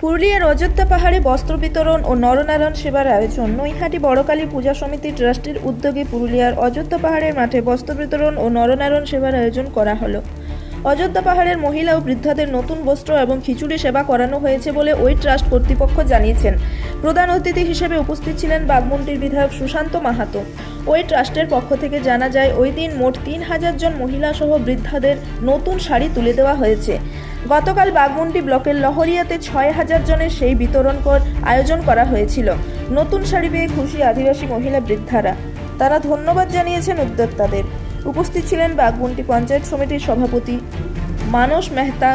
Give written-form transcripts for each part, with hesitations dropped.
পুরুলিয়ার অযোধ্যা পাহাড়ে বস্ত্র বিতরণ ও নরনারায়ণ সেবার আয়োজন। নৈহাটি বড়কালী পূজা সমিতি ট্রাস্টের উদ্যোগে পুরুলিয়ার অযোধ্যা পাহাড়ের মাঠে বস্ত্র বিতরণ ও নরনারায়ণ সেবার আয়োজন করা হলো। অযোধ্যা পাহাড়ের মহিলা ও বৃদ্ধাদের নতুন বস্ত্র এবং খিচুড়ি সেবা করানো হয়েছে বলে ওই ট্রাস্ট কর্তৃপক্ষ জানিয়েছেন। প্রধান অতিথি হিসেবে উপস্থিত ছিলেন বাঘমুন্ডির বিধায়ক সুশান্ত মাহাতো। ওই ট্রাস্টের পক্ষ থেকে জানা যায়, ওই দিন মোট 3000 জন মহিলা সহ বৃদ্ধাদের নতুন শাড়ি তুলে দেওয়া হয়েছে। গতকাল বাঘমুন্ডি ব্লকের লহরিয়াতে 6000 জনের সেই আয়োজন করা হয়েছিল। নতুন শাড়ি পেয়ে খুশি আদিবাসী মহিলা বৃদ্ধারা। তারা ধন্যবাদ জানিয়েছেন উদ্যোক্তাদের। উপস্থিত ছিলেন বাঘমুন্ডি পঞ্চায়েত সমিতির সভাপতি মানস মেহতা,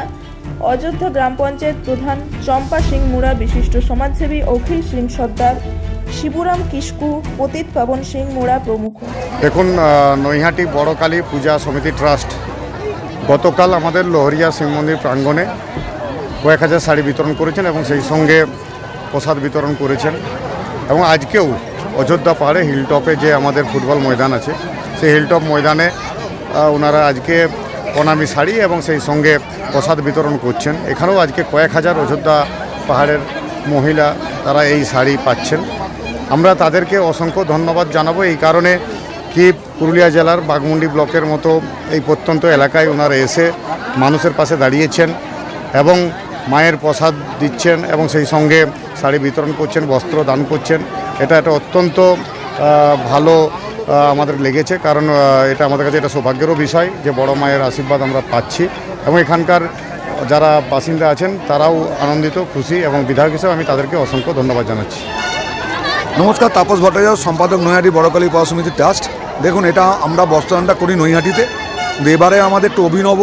অযোধ্যা গ্রাম পঞ্চায়েত প্রধান চম্পা সিং মুড়া, বিশিষ্ট সমাজসেবী অখিল সিং সর্দার, শিবুরাম কিস্কু, পতিত পাবন সিং মুড়া প্রমুখ। দেখুন, নৈহাটি বড়কালী পূজা সমিতি ট্রাস্ট গতকাল আমাদের লহরিয়া শিব মন্দির প্রাঙ্গণে কয়েক হাজার শাড়ি বিতরণ করেছেন এবং সেই সঙ্গে প্রসাদ বিতরণ করেছেন। এবং আজকেও অযোধ্যা পাহাড়ে হিলটপে যে আমাদের ফুটবল ময়দান আছে, সেই হিলটপ ময়দানে ওনারা আজকে প্রণামী শাড়ি এবং সেই সঙ্গে প্রসাদ বিতরণ করছেন। এখানেও আজকে কয়েক হাজার অযোধ্যা পাহাড়ের মহিলা তারা এই শাড়ি পাচ্ছেন। আমরা তাদেরকে অসংখ্য ধন্যবাদ জানাবো এই কারণে কি পুরুলিয়া জেলার বাঘমুন্ডি ব্লকের মতো এই প্রত্যন্ত এলাকায় ওনারা এসে মানুষের পাশে দাঁড়িয়েছেন এবং মায়ের প্রসাদ দিচ্ছেন এবং সেই সঙ্গে শাড়ি বিতরণ করছেন, বস্ত্র দান করছেন। এটা একটা অত্যন্ত ভালো আমাদের লেগেছে, কারণ এটা আমাদের কাছে এটা সৌভাগ্যেরও বিষয় যে বড় মায়ের আশীর্বাদ আমরা পাচ্ছি এবং এখানকার যারা বাসিন্দা আছেন তারাও আনন্দিত, খুশি এবং বিধায়ক হিসেবে আমি তাদেরকে অসংখ্য ধন্যবাদ জানাচ্ছি। নমস্কার, তাপস ভট্টাচার্য, সম্পাদক নৈহাটি বড়কালী পূজা সমিতি ট্রাস্ট। দেখুন, এটা আমরা বস্ত্রদানটা করি নৈহাটিতে। এবারে আমাদের একটু অভিনব,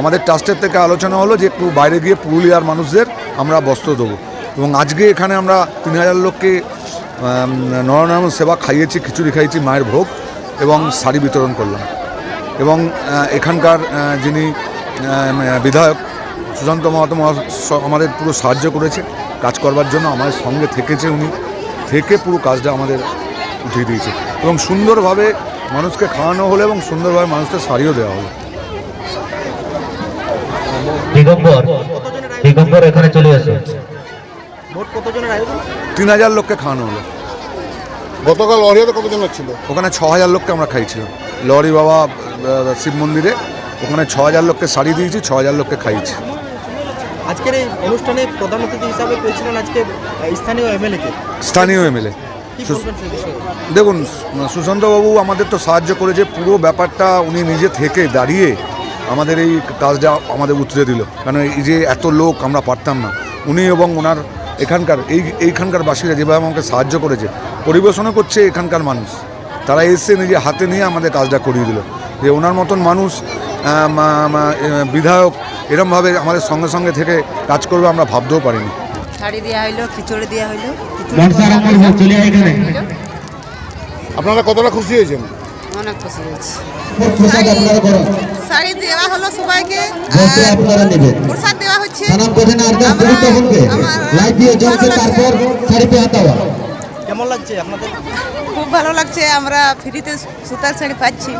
আমাদের ট্রাস্টের থেকে আলোচনা হলো যে একটু বাইরে গিয়ে পুরুলিয়ার মানুষদের আমরা বস্ত্র দেবো এবং আজকে এখানে আমরা 3000 লোককে নরনারায়ণ সেবা খাইয়েছি, খিচুড়ি খাইয়েছি, মায়ের ভোগ এবং শাড়ি বিতরণ করলাম। এবং এখানকার যিনি বিধায়ক সুশান্ত মাহাতো আমাদের পুরো সাহায্য করেছে কাজ করবার জন্য, আমাদের সঙ্গে থেকেছে, উনি থেকে পুরো কাজটা আমাদের উঠিয়ে দিয়েছে এবং সুন্দরভাবে মানুষকে খাওয়ানো হলো এবং সুন্দরভাবে মানুষকে শাড়িও দেওয়া হলো। দিগম্বর এখানে চলে আসে। মোট কতজনের আয়োজন? 3000 লোককে খাওয়ানো হলো। গতকাল লহরিয়াতে কতজনের ছিল? ওখানে 6000 লোককে আমরা খাইয়েছিলাম লহরি বাবা শিব মন্দিরে। ওখানে 6000 লোককে শাড়ি দিয়েছি, 6000 লোককে খাইয়েছি। আজকের এই অনুষ্ঠানে প্রধান অতিথি হিসাবে পেয়েছিলেন আজকে স্থানীয় এমএলএকে। স্থানীয় এমএলএ দেখুন, সুশান্তবাবু আমাদের তো সাহায্য করেছে, পুরো ব্যাপারটা উনি নিজে থেকে দাঁড়িয়ে আমাদের এই কাজটা আমাদের উতরে দিল। কারণ এই যে এত লোক আমরা পারতাম না, উনি এবং ওনার এইখানকার বাসীরা যেভাবে আমাকে সাহায্য করেছে, পরিবেশনও করছে এখানকার মানুষ, তারা এসে নিজে হাতে নিয়ে আমাদের কাজটা করিয়ে দিল। যে ওনার মতন মানুষ বিধায়ক এরমভাবে আমাদের সঙ্গে সঙ্গে থেকে কাজ করবে আমরা ভাবতেও পারিনি। শাড়ি দেওয়া হইলো, খিচুড়ি দেওয়া হইলো। আপনারা কতটা খুশি হয়েছেন? অনেক খুশি হয়েছি। শাড়ি দেওয়া হলো সবাইকে, প্রসাদ দেওয়া হচ্ছে। কেমন লাগছে আপনাদের? খুব ভালো লাগছে, আমরা ফ্রিতে সুতার শাড়ি পাচ্ছি।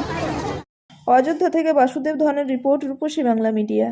অযোধ্যা থেকে বাসুদেব ধনের রিপোর্ট, রূপসী বাংলা মিডিয়া।